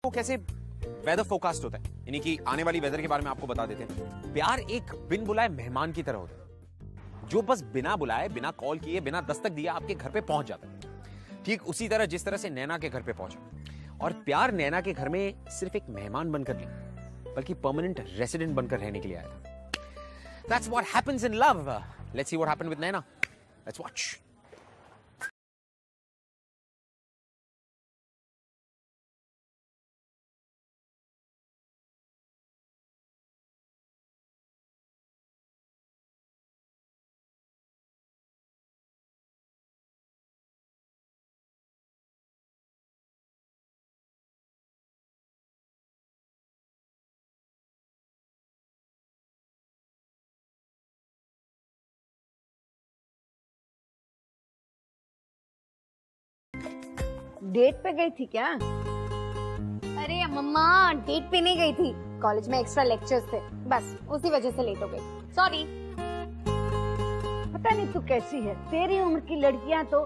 वो कैसे weather forecast होता है, यानी कि आने वाली वेदर के बारे में आपको बता देते हैं। प्यार एक बिन बुलाए मेहमान की तरह होता है, जो बस बिना बुलाए, बिना कॉल किए, बिना दस्तक दिए आपके घर पे पहुंच जाता है। ठीक उसी तरह जिस तरह से नैना के घर पे पहुंचा। और प्यार नैना के घर में सिर्फ एक मेहमान बनकर नहीं, बल्कि परमानेंट रेसिडेंट बनकर रहने के लिए आया था। That's what happens in love. Let's see what happened with Naina. Let's watch. Date पे गई थी क्या? अरे मम्मा, डेट पे नहीं गई थी, कॉलेज में एक्स्ट्रा लेक्चर्स थे, बस उसी वजह से लेट हो गई, सॉरी। पता नहीं तू कैसी है, तेरी उम्र की लड़कियां तो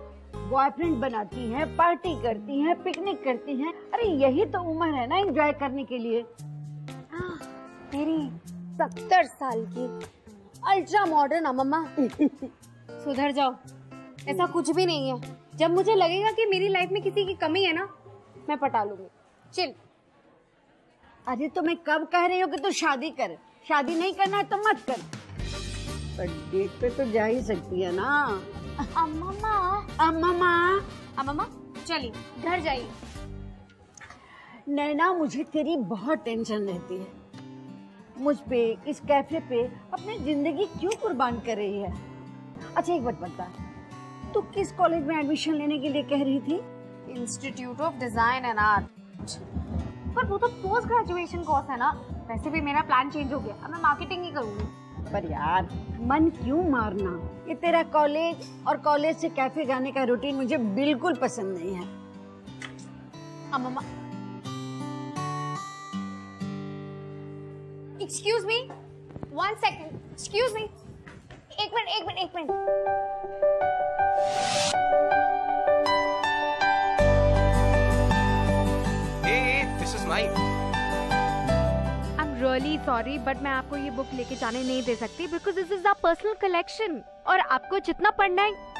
बॉयफ्रेंड बनाती हैं, पार्टी करती हैं, पिकनिक करती हैं। अरे यही तो उम्र है ना एंजॉय करने के लिए। मेरी 70 साल की अल्ट्रा मॉडर्न मम्मा। सुधर जाओ, ऐसा कुछ भी नहीं है। जब मुझे लगेगा कि मेरी लाइफ में किसी की कमी है ना, मैं पटा लूंगी। चिल। अरे तो मैं कब कह रही हूँ कि तू शादी कर, शादी नहीं करना है तो मत कर, पर डेट पे तो जा ही सकती है ना। अम्मा चलिए घर जाइए। नैना, मुझे तेरी बहुत टेंशन रहती है। मुझ पे, इस कैफे पे अपनी जिंदगी क्यों कुर्बान कर रही है? अच्छा एक बात बता, तू किस कॉलेज में एडमिशन लेने के लिए कह रही थी? Institute of design and art. पर वो तो पोस्ट ग्रेजुएशन कोर्स है ना। वैसे भी मेरा प्लान चेंज हो गया, अब मैं मार्केटिंग ही करूंगी। पर यार मन क्यों मारना, ये तेरा कॉलेज और कॉलेज से कैफे जाने का रूटीन मुझे बिल्कुल पसंद नहीं है। अम्मा, excuse me, 1 second, excuse me, एक minute. This is mine. I'm really sorry, but मैं आपको ये बुक लेके जाने नहीं दे सकती because this is our personal collection और आपको जितना पढ़ना है।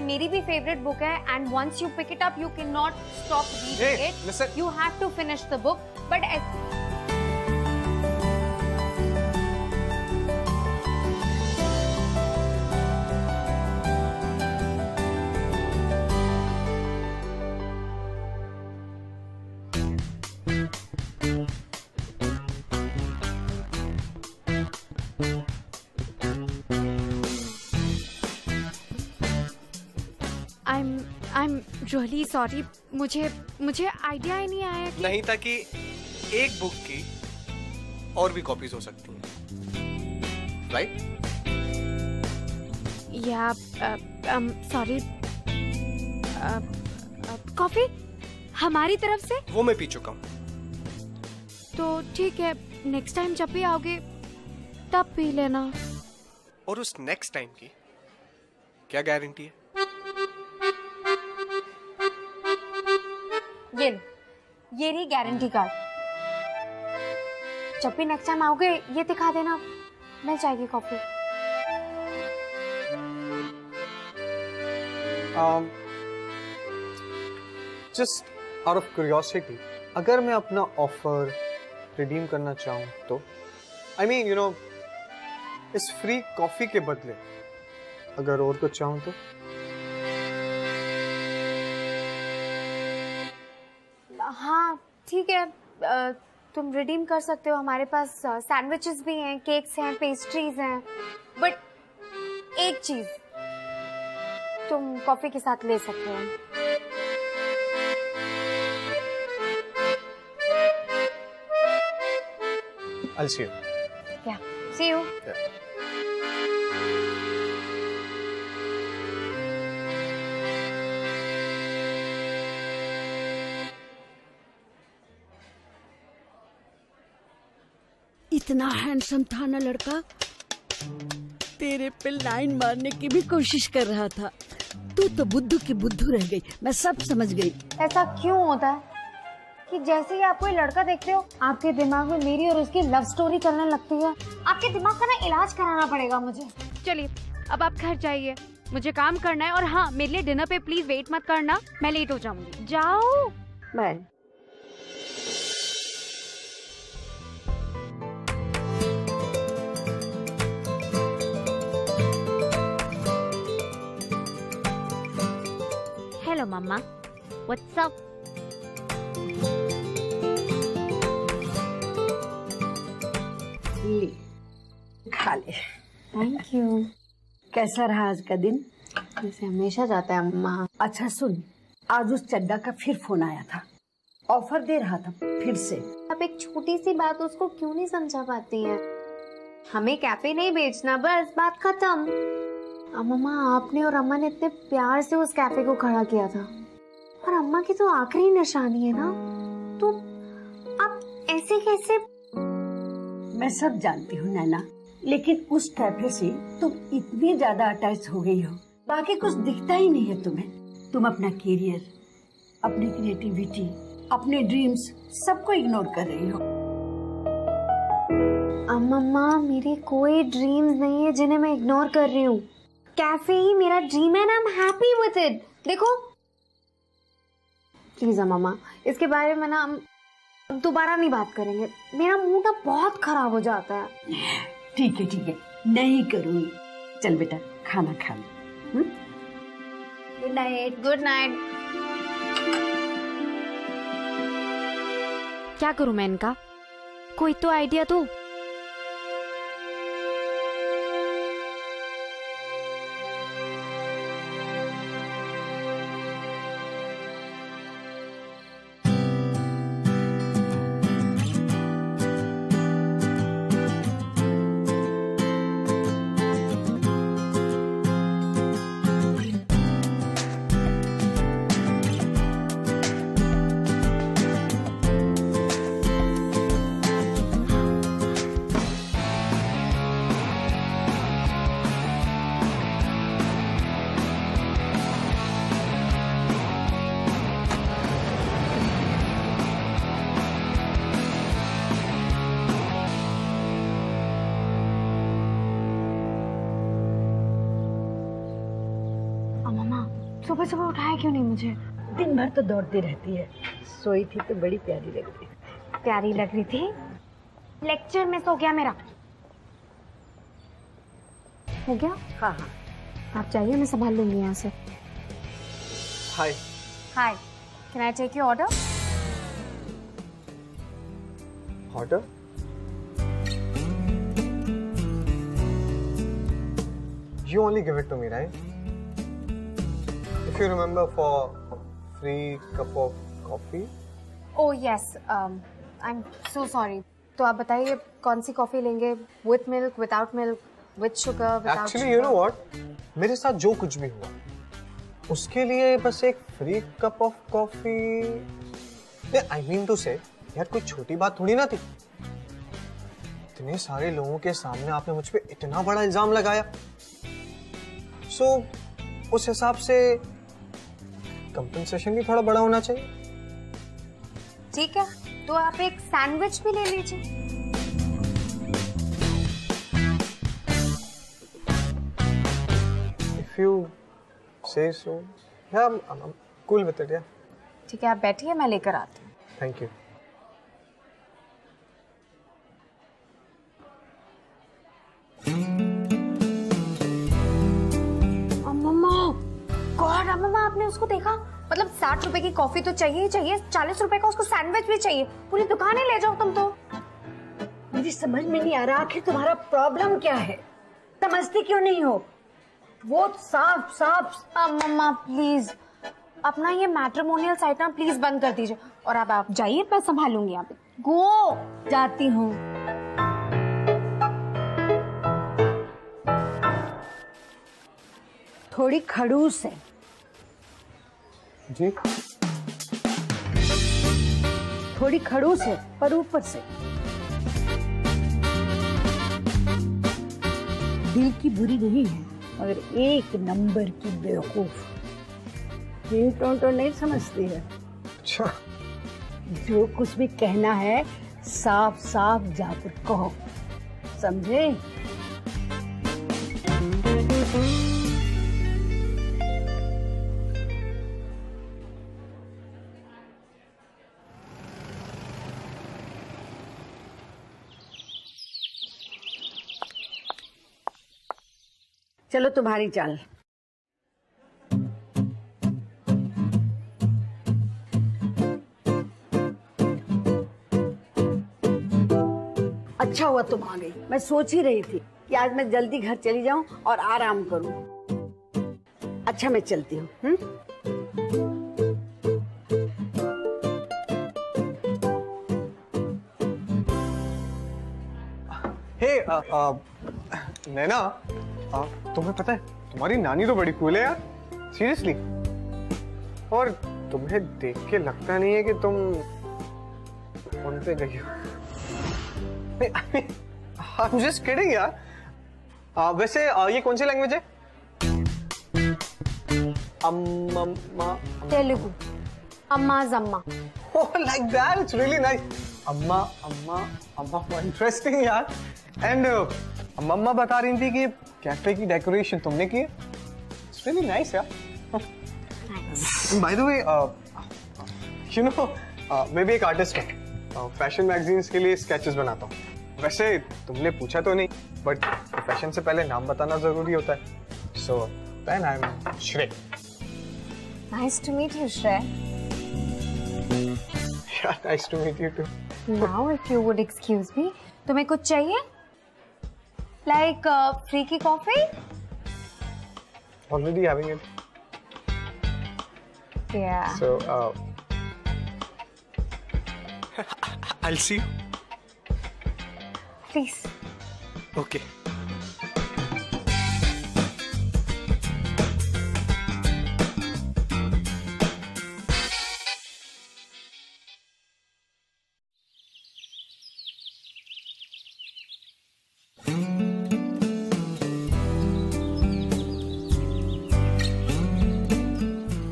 मेरी भी फेवरेट बुक है and once you pick it up you cannot stop reading it. Listen. You have to finish the book, but I'm really sorry, मुझे आइडिया ही नहीं आया कि नहीं था कि एक बुक की और भी कॉपीज हो सकती हैं, राइट? या सॉरी, कॉफी हमारी तरफ से वो मैं पी चुका हूँ। तो ठीक है, नेक्स्ट टाइम जब भी आओगे तब पी लेना। और उस नेक्स्ट टाइम की क्या गारंटी है? ये रही गारंटी कार्ड। जब भी नेक्स्ट टाइम आओगे ये दिखा देना, मिल जाएगी coffee. Just out of curiosity, अगर मैं अपना ऑफर रिडीम करना चाहूँ तो, आई मीन यू नो, इस फ्री कॉफी के बदले अगर और कुछ चाहूँ तो? हाँ ठीक है, तुम रिडीम कर सकते हो। हमारे पास सैंडविचेस भी हैं, केक्स हैं, पेस्ट्रीज हैं, बट चीज तुम कॉफी के साथ ले सकते हो। I'll see you. क्या? See you. इतना हैंडसम था ना लड़का, तेरे पे लाइन मारने की भी कोशिश कर रहा था। तू तो बुद्धू की बुद्धू रह गई, मैं सब समझ गई। ऐसा क्यों होता है कि जैसे ही आप कोई लड़का देखते हो आपके दिमाग में मेरी और उसकी लव स्टोरी चलने लगती है? आपके दिमाग का ना इलाज कराना पड़ेगा मुझे। चलिए अब आप घर जाइए, मुझे काम करना है। और हाँ, मेरे लिए डिनर पे प्लीज वेट मत करना, मैं लेट हो जाऊंगी। जाओ। बाय। हेलो मम्मा, व्हाट्स अप? ले, खा ले। Thank you. कैसा रहा आज का दिन? जैसे हमेशा जाता है अम्मा। अच्छा सुन, आज उस चड्डा का फिर फोन आया था, ऑफर दे रहा था फिर से। आप एक छोटी सी बात उसको क्यों नहीं समझा पाती हैं? हमें कैफे नहीं बेचना, बस बात खत्म। अम्मा, आपने और अम्मा ने इतने प्यार से उस कैफे को खड़ा किया था, और अम्मा की तो आखिरी निशानी है ना, तो आप ऐसे कैसे? मैं सब जानती हूँ नैना, लेकिन उस कैफे से तुम इतनी ज्यादा अटैच हो गई हो, बाकी कुछ दिखता ही नहीं है तुम्हें। तुम अपना करियर, अपनी क्रिएटिविटी, अपने ड्रीम्स सबको इग्नोर कर रही हो। अम्मा, मेरे कोई ड्रीम्स नहीं है जिन्हें मैं इग्नोर कर रही हूँ। कैफे ही मेरा ड्रीम है ना, I am happy with it. देखो प्लीज अम्मा, इसके बारे में ना हम दोबारा नहीं बात करेंगे। मेरा मूड ना बहुत खराब हो जाता है। ठीक है, नहीं करूँगी। चल बेटा, खाना खा ले। Good night. Good night. क्या करूं मैं इनका? कोई तो आइडिया दो। सुबह सुबह उठाया क्यों नहीं मुझे? दिन भर तो दौड़ती रहती है, सोई थी तो बड़ी प्यारी लग रही। प्यारी लग रही थी? लेक्चर मिस हो गया मेरा। हो गया? हाँ। आप चाहिए, मैं संभाल लूंगी यहाँ से। Hi. Hi, can I take your order? Order? You only give it to me, right? If you remember, for free cup of coffee. Oh yes, I am so sorry. तो आप बताइए कौन सी कॉफी लेंगे? With milk, without milk, with sugar, without? Actually, you know what? मेरे साथ जो कुछ भी हुआ, उसके लिए बस एक free cup of coffee. I mean to say, यार कोई छोटी बात थोड़ी ना थी। इतने सारे लोगों के सामने आपने मुझ पे इतना बड़ा इल्जाम लगाया। So, उस हिसाब से कंपनसेशन भी थोड़ा बड़ा होना चाहिए। ठीक है, तो आप एक सैंडविच भी ले लीजिए। If you say so, yeah, I'm cool with it, yeah. ठीक है, आप बैठिए, मैं लेकर आती हूँ। Thank you. गॉड अम्मा, आपने उसको देखा? मतलब 60 रुपए की कॉफी तो चाहिए ही चाहिए, 40 रुपए का उसको सैंडविच भी चाहिए। पूरी दुकान ही ले जाओ तुम तो। मुझे समझ में नहीं आ रहा, आखिर तुम्हारा प्रॉब्लम क्या है? समझती क्यों नहीं हो? वो साफ साफ। मम्मा प्लीज अपना ये मैट्रिमोनियल साइट ना प्लीज बंद कर दीजिए, और अब आप जाइए, मैं संभालूंगी यहाँ पे। गो, जाती हूँ। थोड़ी खड़ूस है जी, थोड़ी खड़ूस है, पर ऊपर से दिल की बुरी नहीं है, मगर एक नंबर की बेवकूफ। ये तो नहीं समझती है। अच्छा, जो कुछ भी कहना है साफ साफ जाकर कहो, समझे? चलो तुम्हारी चाल। अच्छा हुआ तुम आ गई। मैं सोच ही रही थी कि आज मैं जल्दी घर चली जाऊं और आराम करूं। अच्छा मैं चलती हूँ। हे नैना, तुम्हें पता है तुम्हारी नानी तो बड़ी कूल है यार, सीरियसली। और तुम्हें देख के लगता नहीं है कि तुम उन पे गई हो। I'm just kidding यार। वैसे ये कौन सी लैंग्वेज है? अम्मा, तेलुगु, अम्मा जम्मा। oh like that, it's really nice। अम्मा अम्मा अम्मा, इंटरेस्टिंग यार। एंड मम्मा बता रही थी कि कैफे की डेकोरेशन तुमने की है। इट्स रियली नाइस यार। By the way you know, मैं भी एक आर्टिस्ट हूँ। फैशन मैगजीन्स के लिए स्केचेस बनाता हूँ। वैसे तुमने पूछा तो नहीं, बट प्रोफेशन से पहले नाम बताना जरूरी होता है। सो देन आई एम श्रेय। नाइस टू मीट यू श्रेय। Yeah, nice to meet you too। Now if you would excuse me, तुम्हें कुछ चाहिए? Like free की coffee? Already having it। Yeah। So I'll see you। Please। Okay।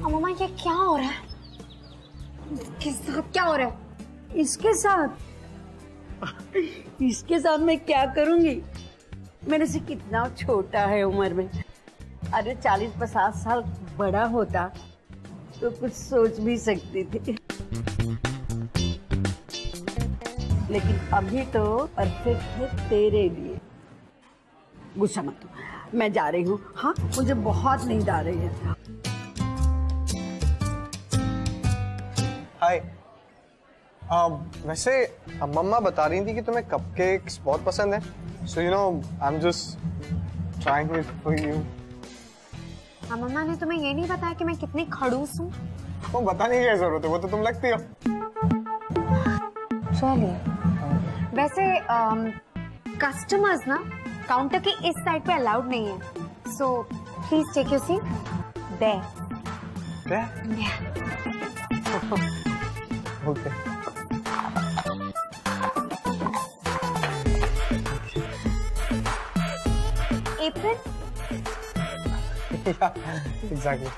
मम्मा ये क्या हो रहा है? इसके साथ क्या हो रहा है? इसके साथ इसके साथ मैं क्या करूंगी? मेरे से कितना छोटा है उम्र में। अरे 40-50 साल बड़ा होता तो कुछ सोच भी सकती थी, लेकिन अभी तो परफेक्ट है तेरे लिए। गुस्सा मत हो, मैं जा रही हूँ। हाँ, मुझे बहुत नींद आ रही है। हाय। वैसे मम्मा बता रही थी कि तुम्हें कपकेक्स बहुत पसंद है। So you know I am just trying it for you. मम्मा ने तुम्हें ये नहीं बताया कि मैं कितनी खड़ूस हूँ? वो बताने की क्या जरूरत है, वो तो तुम लगती हो। चलिए। वैसे कस्टमर्स ना काउंटर के इस साइड पे अलाउड नहीं है, so please take your seat there. Okay. Apron? Yeah, exactly।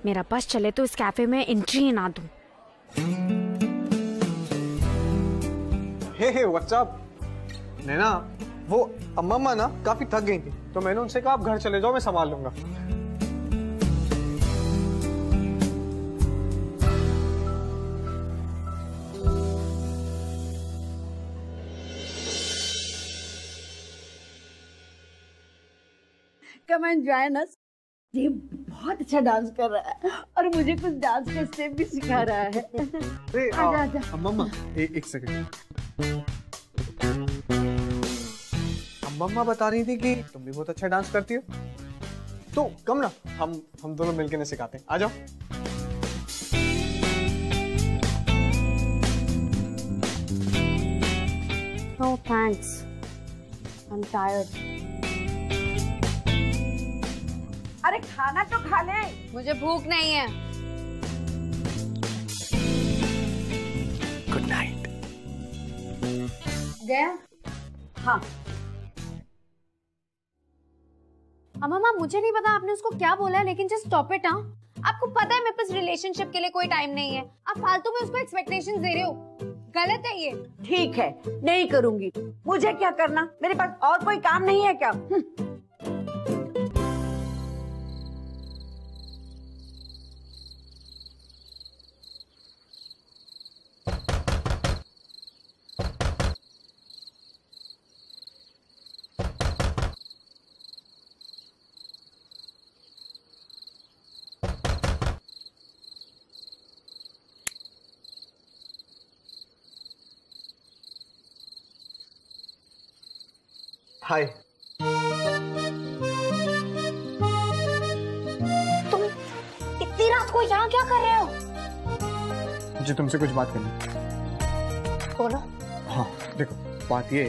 मेरा बस चले तो इस कैफे में एंट्री ही ना दूं। हे व्हाट्स अप नैना, वो अम्मा ना काफी थक गई थी, तो मैंने उनसे कहा आप घर चले जाओ, मैं संभाल लूंगा। Come and join us. ये बहुत बहुत अच्छा डांस कर रहा है और मुझे कुछ डांस के स्टेप भी सिखा रहा है। अरे आजा आजा। मम्मा एक सेकंड। मम्मा बता रही थी कि तुम भी बहुत अच्छा डांस करती हो, तो कम ना हम दोनों मिलकर सिखाते हैं। आ जाओ। No thanks. I'm tired. अरे खाना तो खा ले। मुझे भूख नहीं है। Good night. गया? हाँ अम्मा मुझे नहीं पता आपने उसको क्या बोला है, लेकिन जस्ट स्टॉप इट। हाँ, आपको पता है मेरे पास रिलेशनशिप के लिए कोई टाइम नहीं है। आप फालतू में उसको एक्सपेक्टेशंस दे रहे हो, गलत है ये। ठीक है, नहीं करूंगी। मुझे क्या करना, मेरे पास और कोई काम नहीं है क्या? हाय। तुम इतनी रात को यहाँ क्या कर रहे हो? मुझे तुमसे कुछ बात करनी है। बोलो। हाँ देखो, बात ये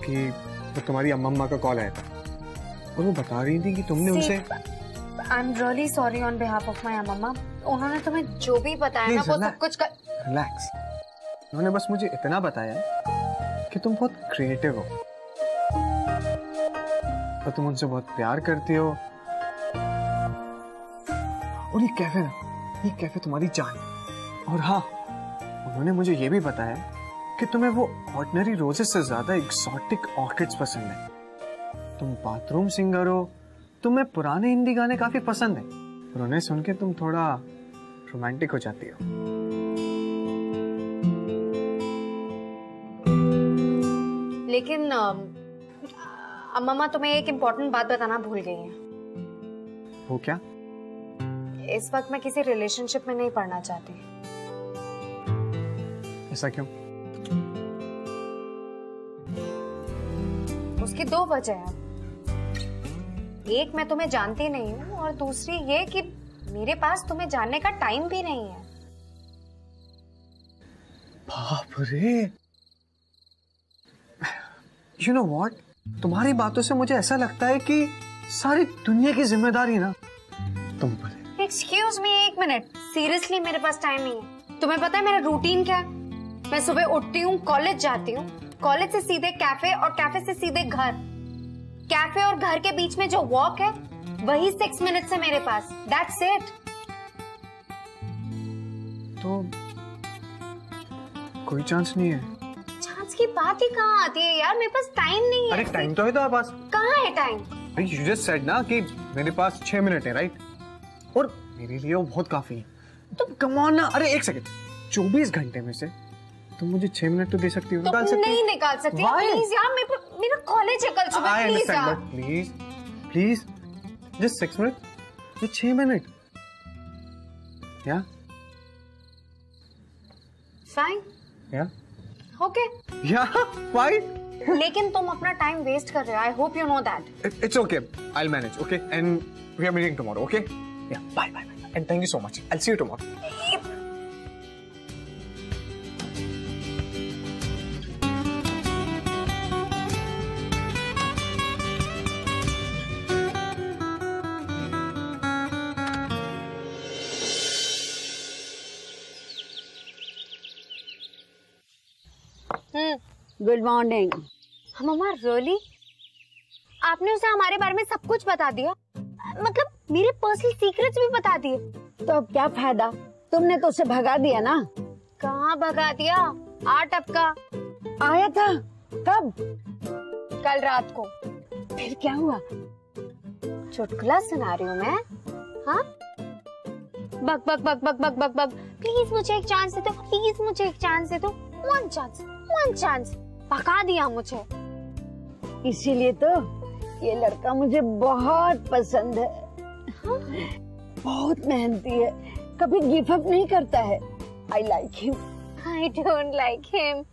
कि वो तुम्हारी अम्मा का कॉल आया था और वो बता रही थी कि तुमने उनसे। I am really sorry on behalf of my मम्मा। उन्होंने तुम्हें जो भी बताया ना वो सब कुछ रिलैक्स। उन्होंने बस मुझे इतना बताया कि तुम बहुत क्रिएटिव हो और तुम उनसे बहुत प्यार करती हो, और ये कैफे तुम्हारी जान है। और हाँ, उन्होंने मुझे ये भी बताया कि तुम्हें वो ऑर्डिनरी रोजेस से ज्यादा एक्सोटिक ऑर्किड्स पसंद है। तुम बाथरूम सिंगर हो, तुम्हें पुराने हिंदी गाने काफी पसंद है और उन्हें सुन के तुम थोड़ा रोमांटिक हो जाती हो। लेकिन अम्मा तुम्हें एक इम्पोर्टेंट बात बताना भूल गई है। वो क्या? इस वक्त मैं किसी रिलेशनशिप में नहीं पड़ना चाहती। ऐसा क्यों? उसकी दो वजह है। एक, मैं तुम्हें जानती नहीं हूँ, और दूसरी ये कि मेरे पास तुम्हें जानने का टाइम भी नहीं है। बाप रे, यू नो व्हाट, तुम्हारी बातों से मुझे ऐसा लगता है कि सारी दुनिया की जिम्मेदारी ना तुम पर है। एक्सक्यूज मी, एक मिनट, सीरियसली मेरे पास टाइम नहीं है। तुम्हें पता है मेरा रूटीन क्या है? मैं सुबह उठती हूँ, कॉलेज जाती हूँ, कॉलेज से सीधे कैफे और कैफे से सीधे घर। कैफे और घर के बीच में जो वॉक है वही 6 मिनट्स है मेरे पास। That's it. तो कोई चांस नहीं है? चांस की बात ही कहाँ आती है यार, मेरे पास टाइम नहीं है। अरे टाइम तो है तुम्हारे पास। कहाँ है टाइम? यू जस्ट सेड ना कि मेरे पास 6 मिनट है, राइट? और मेरे लिए वो बहुत काफी है। तुम कम ऑन ना। अरे एक सेकंड, 24 घंटे में से तुम मुझे 6 मिनट तो दे सकती हो। तो नहीं निकाल सकती प्लीज यार, मेरा कॉलेज है कल सुबह। प्लीज यार, प्लीज प्लीज, जस्ट 6 मिनट, ये 6 मिनट। या फाइन, या ओके, या फाइन। लेकिन तुम अपना टाइम वेस्ट कर रहे हो। I hope you know that. It's okay. I'll manage. Okay, and we are meeting tomorrow. Okay? Yeah. Bye. And thank you so much. I'll see you tomorrow. Good morning. मम्मा really? आपने उसे हमारे बारे में सब कुछ बता दिया? मतलब मेरे पर्सनल सीक्रेट्स भी बता दिए? तो अब क्या फायदा, तुमने तो उसे भगा दिया ना। कहाँ भगा दिया? 8 टपका आया था। कब? कल रात को। फिर क्या हुआ? चुटकुला सुना रही हूँ मैं। हाँ, बक बक बक बक बक बक बक, प्लीज मुझे एक चांस दे दो, प्लीज मुझे एक चांस दे दो, वन चांस। भगा दिया मुझे। इसीलिए तो ये लड़का मुझे बहुत पसंद है। बहुत मेहनती है, कभी गिव अप नहीं करता है। I like him. I don't like him.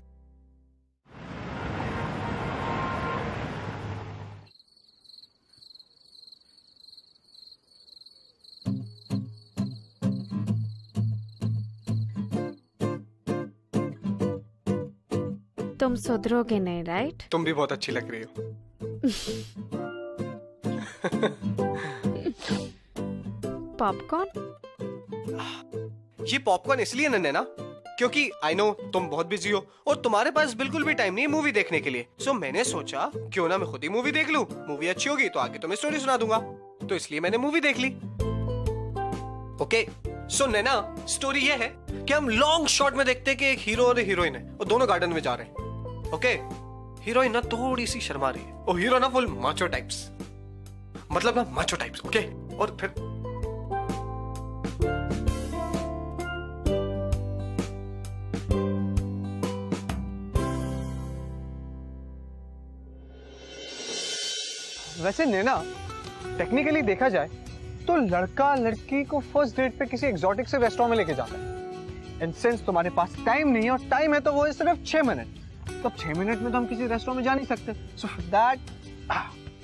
तुम सुधरोगे नहीं, राइट? तुम भी बहुत अच्छी लग रही हो। पॉपकॉर्न? ये पॉपकॉर्न इसलिए है ना क्योंकि आई नो तुम बहुत बिजी हो और तुम्हारे पास बिल्कुल भी टाइम नहीं है मूवी देखने के लिए। सो मैंने सोचा क्यों ना मैं खुद ही मूवी देख लूं। मूवी अच्छी होगी तो आगे तुम्हें स्टोरी सुना दूंगा, तो इसलिए मैंने मूवी देख ली। ओके सो नैना, स्टोरी ये है कि हम लॉन्ग शॉट में देखते हैं कि एक हीरो और हीरोइन है और दोनों गार्डन में जा रहे हैं। ओके हीरोइन ना थोड़ी सी शर्मा रही है और हीरो ना फुल माचो टाइप्स, मतलब ना माचो टाइप्स। ओके और फिर वैसे नैना टेक्निकली देखा जाए तो लड़का लड़की को फर्स्ट डेट पे किसी एक्सोटिक से रेस्टोरेंट में लेके जाता है। एंड सिंस तुम्हारे पास टाइम नहीं है और टाइम है तो वो है सिर्फ 6 मिनट, तो 6 मिनट में तो हम किसी रेस्टोरेंट में जा नहीं सकते। सो दैट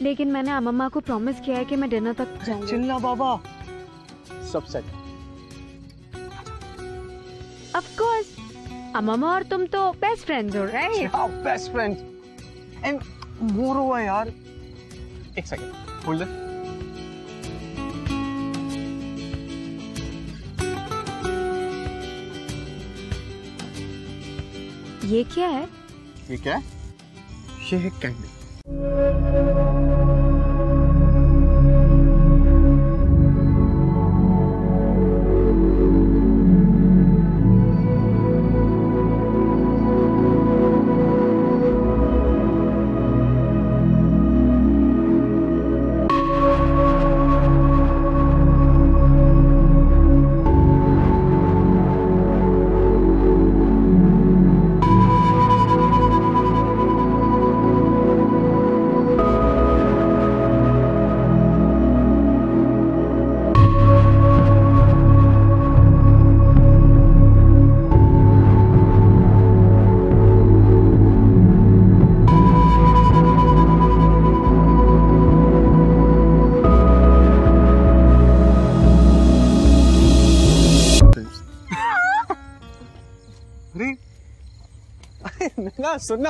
लेकिन मैंने अम्मा को प्रॉमिस किया है कि मैं डिनर तक जाऊंगी। चिल्ला बाबा, सब सेट। ऑफ कोर्स, अम्मा और तुम तो बेस्ट फ्रेंड्स हो, राइट? हाँ, बेस्ट फ्रेंड्स। एंड मोर हुआ यार, एक सेकंड होल्ड इट। ये क्या है? ये क्या है? ये है कैंडी। ना सुनना,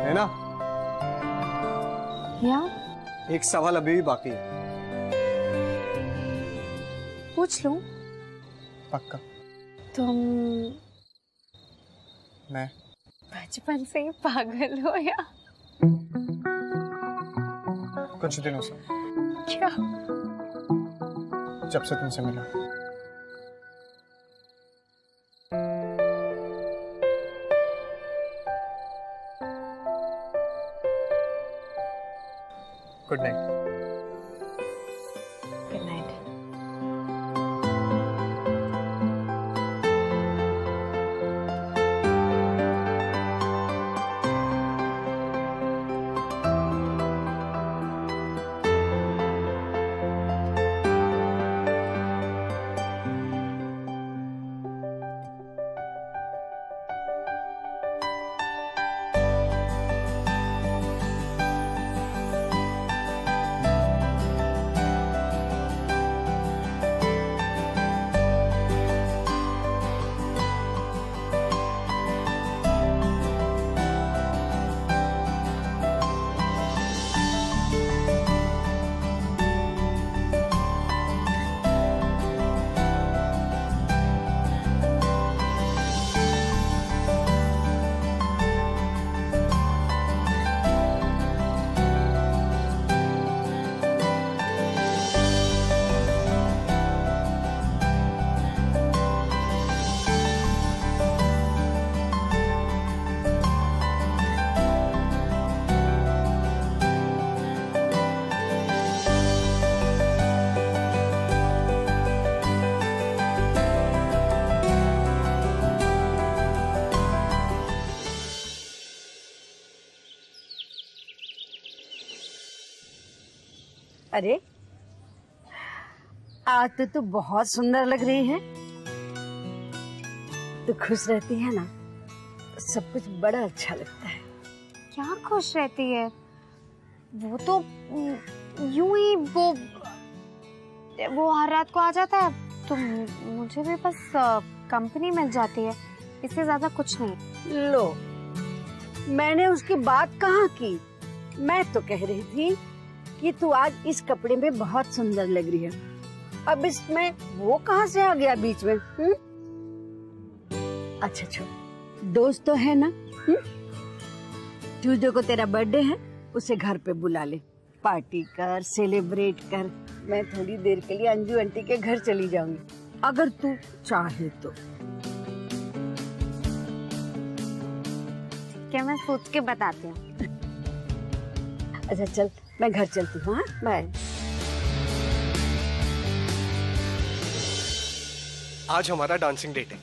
है ना? या एक सवाल अभी भी बाकी है। पूछ लूं? पक्का? तुम मैं बचपन से ही पागल हो या? कुछ दिनों से, क्या? जब से तुमसे मिला। Good night. Good night. अरे आज तो तू बहुत सुंदर लग रही है। तू खुश रहती है ना तो सब कुछ बड़ा अच्छा लगता है। क्या खुश रहती है? वो तो यूं ही वो हर रात को आ जाता है तो मुझे भी बस कंपनी मिल जाती है, इससे ज्यादा कुछ नहीं। लो, मैंने उसकी बात कहाँ की। मैं तो कह रही थी कि तू आज इस कपड़े में बहुत सुंदर लग रही है। अब इसमें वो कहाँ से आ गया बीच में? अच्छा छोड़, दोस्त तो है ना। ट्यूसडे को तेरा बर्थडे है, उसे घर पे बुला ले, पार्टी कर, सेलिब्रेट कर। मैं थोड़ी देर के लिए अंजू आंटी के घर चली जाऊंगी, अगर तू चाहे तो। क्या मैं सोच के बताती हूँ। अच्छा चल, मैं घर चलती हूँ। हाँ, बाय। आज हमारा डांसिंग डेट है।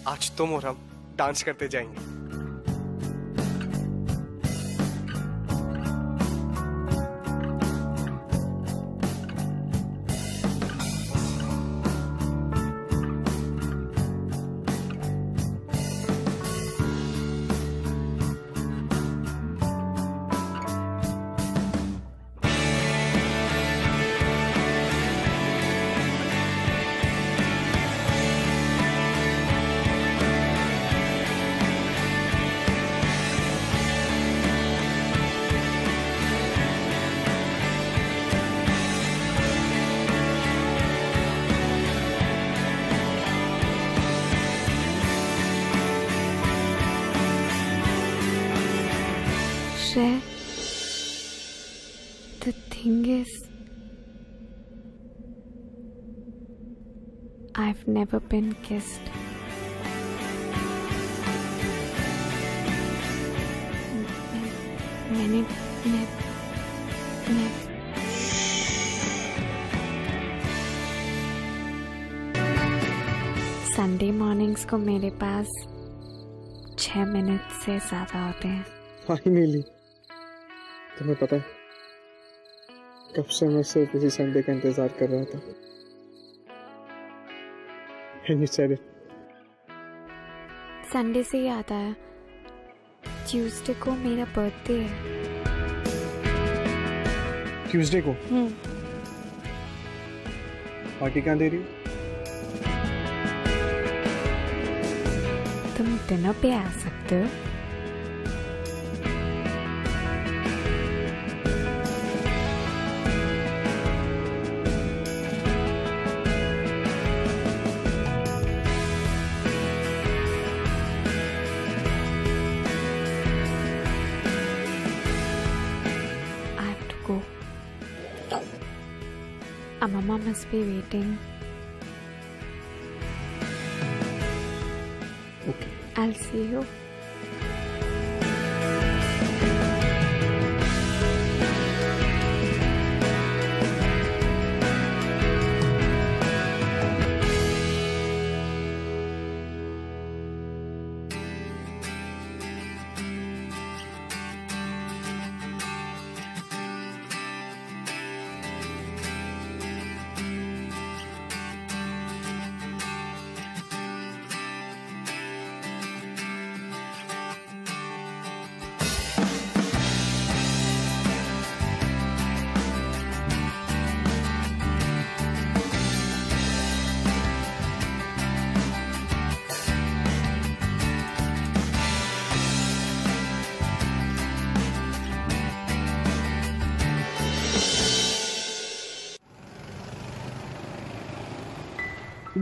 आज तुम और हम डांस करते जाएंगे। The thing is, I've never been kissed. मैंने संडे मॉर्निंग्स को मेरे पास 6 मिनट से ज्यादा होते हैं। फाइनली, तुम्हें पता है कब से मैं सिर्फ इसी संडे का इंतजार कर रहा था। And you said it. Sunday से याद आया, ट्यूसडे को मेरा बर्थडे है। ट्यूसडे को? पार्टी कहाँ दे रही हो? तुम डिनर पे आ सकते हो। Mama must be waiting. Okay. I'll see you.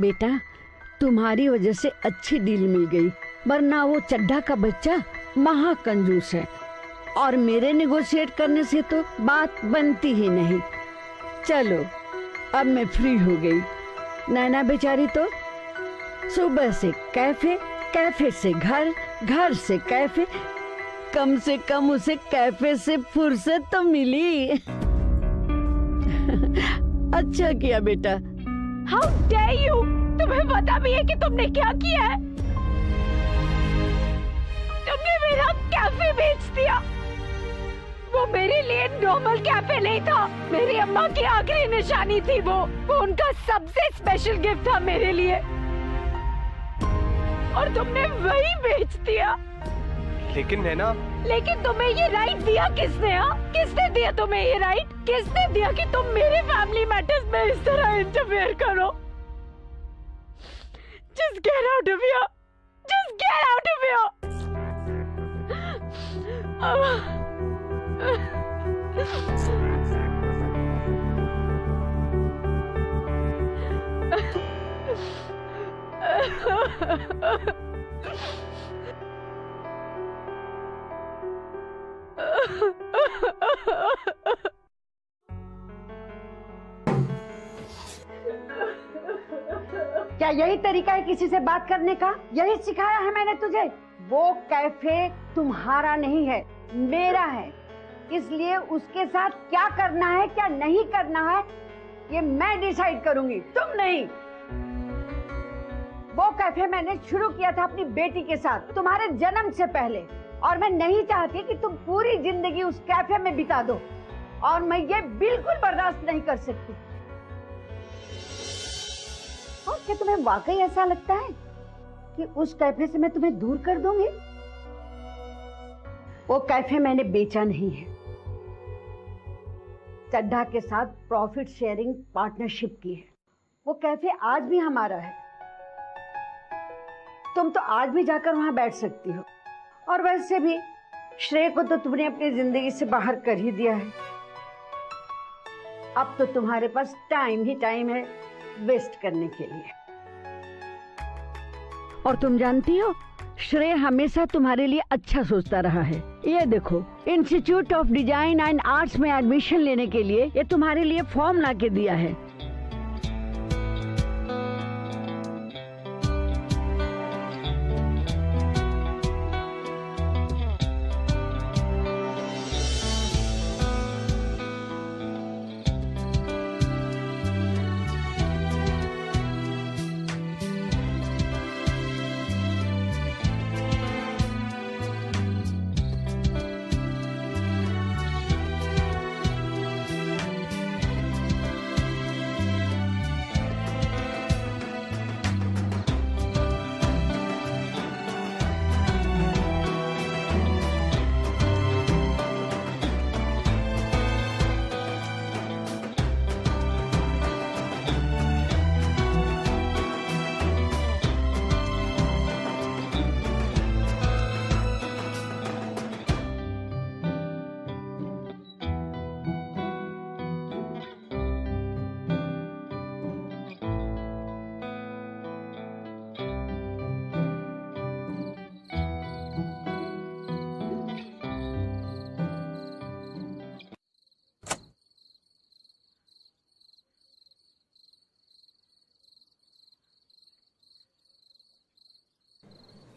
बेटा, तुम्हारी वजह से अच्छी डील मिल गई, वरना वो चड्ढा का बच्चा महा कंजूस है और मेरे नेगोशिएट करने से तो बात बनती ही नहीं। चलो, अब मैं फ्री हो गई। नैना बेचारी तो सुबह से कैफे, कैफे से घर, घर से कैफे, कम से कम उसे कैफे से फुर्सत तो मिली। अच्छा किया बेटा। How dare you? तुम्हें पता भी है कि तुमने क्या किया है? तुमने मेरा कैफे बेच दिया वो मेरे लिए नॉर्मल कैफे नहीं था, मेरी अम्मा की आखिरी निशानी थी। वो उनका सबसे स्पेशल गिफ्ट था मेरे लिए, और तुमने वही बेच दिया। लेकिन नैना, लेकिन तुम्हें ये राइट दिया किसने? किसने दिया तुम्हें ये राइट? किसने दिया कि तुम मेरे फैमिली मैटर्स में इस तरह इंटरफेयर करो? Just get out of here! Just get out of here! क्या यही तरीका है किसी से बात करने का? यही सिखाया है मैंने तुझे? वो कैफे तुम्हारा नहीं है, मेरा है। इसलिए उसके साथ क्या करना है, क्या नहीं करना है, ये मैं डिसाइड करूंगी, तुम नहीं। वो कैफे मैंने शुरू किया था अपनी बेटी के साथ, तुम्हारे जन्म से पहले, और मैं नहीं चाहती कि तुम पूरी जिंदगी उस कैफे में बिता दो, और मैं ये बिल्कुल बर्दाश्त नहीं कर सकती। और क्या तुम्हें वाकई ऐसा लगता है कि उस कैफे से मैं तुम्हें दूर कर दूंगी? वो कैफे मैंने बेचा नहीं है, चड्ढा के साथ प्रॉफिट शेयरिंग पार्टनरशिप की है। वो कैफे आज भी हमारा है, तुम तो आज भी जाकर वहां बैठ सकती हो। और वैसे भी श्रेय को तो तुमने अपनी जिंदगी से बाहर कर ही दिया है। अब तो तुम्हारे पास टाइम ही टाइम है वेस्ट करने के लिए। और तुम जानती हो, श्रेय हमेशा तुम्हारे लिए अच्छा सोचता रहा है। ये देखो, institute of design and arts में एडमिशन लेने के लिए ये तुम्हारे लिए फॉर्म ला के दिया है।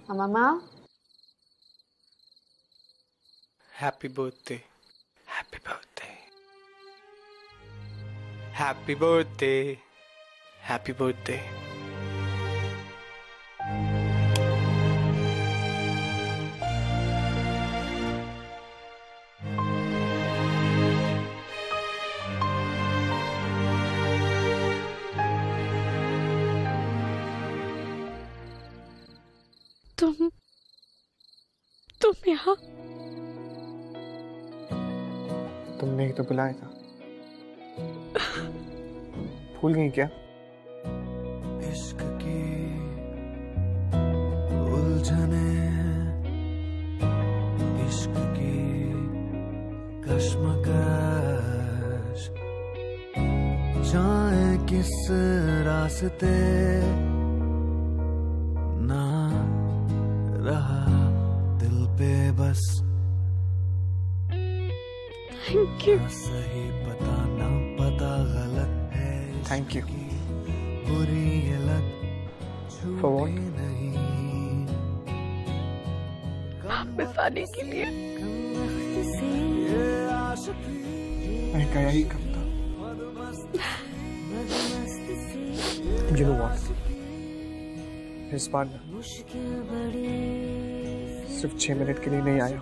मम्मा, happy birthday, happy birthday, happy birthday, happy birthday. तुम यहाँ? तुमने ही तो बुलाया था। भूल गई क्या? इश्क की उलझने, इश्क की कश्मकश, जाए किस रास्ते ना रहा दिल पे बस। Thank you. सही पता ना पता गलत है। Thank you. बुरी लत For what? नहीं वापस आने के लिए। मैं गया ही कब था। You know what? इस बार ना सिर्फ 6 मिनट के लिए नहीं आया,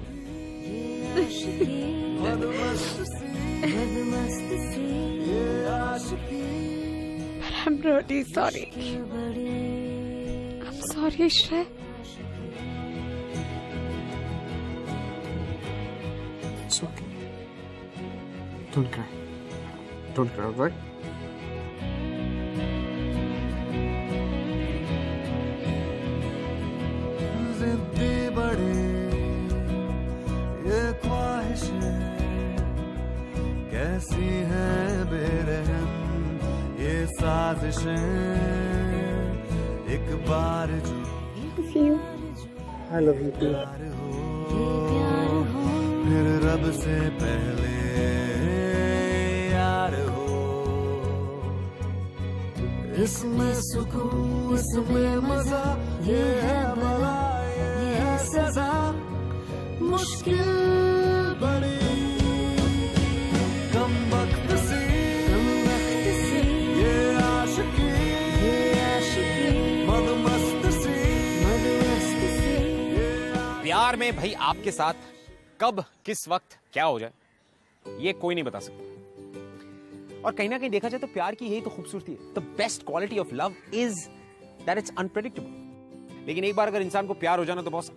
I'm really sorry. I'm sorry, Shrey. It's okay. Don't cry. Don't cry, right? जिद्दी बड़े ये ख्वाहिशें कैसी हैं बेरहम ये साजिशें एक बार जो I love you too. प्यार हो फिर रब से पहले यार हो इसमें सुकून इसमें मजा ये है भला ये है सजा मुश्किल बड़ी कम वक्त सी ये आशिकी मदमस्त सी प्यार में भाई आपके साथ कब किस वक्त क्या हो जाए ये कोई नहीं बता सकता। और कहीं ना कहीं देखा जाए तो प्यार की यही तो खूबसूरती है। The best quality of love is that it's unpredictable. लेकिन एक बार अगर इंसान को प्यार हो जाना तो बॉस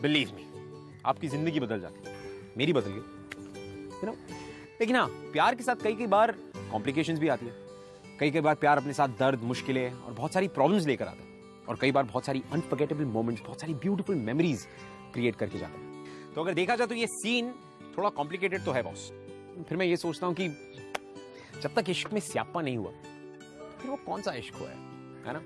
बिलीव मी आपकी जिंदगी बदल जाती है। मेरी बदल गई यू नो। लेकिन हाँ प्यार के साथ कई बार कॉम्प्लिकेशंस भी आती है। कई बार प्यार अपने साथ दर्द मुश्किलें और बहुत सारी प्रॉब्लम्स लेकर आता है। और कई बार बहुत सारी अनफॉरगेटेबल मोमेंट्स बहुत सारी ब्यूटीफुल मेमोरीज क्रिएट करके जाता है। तो अगर देखा जाए तो ये सीन थोड़ा कॉम्प्लिकेटेड तो है बॉस। फिर मैं ये सोचता हूँ कि जब तक इश्क में स्यापा नहीं हुआ फिर वो कौन सा इश्क हुआ है ना।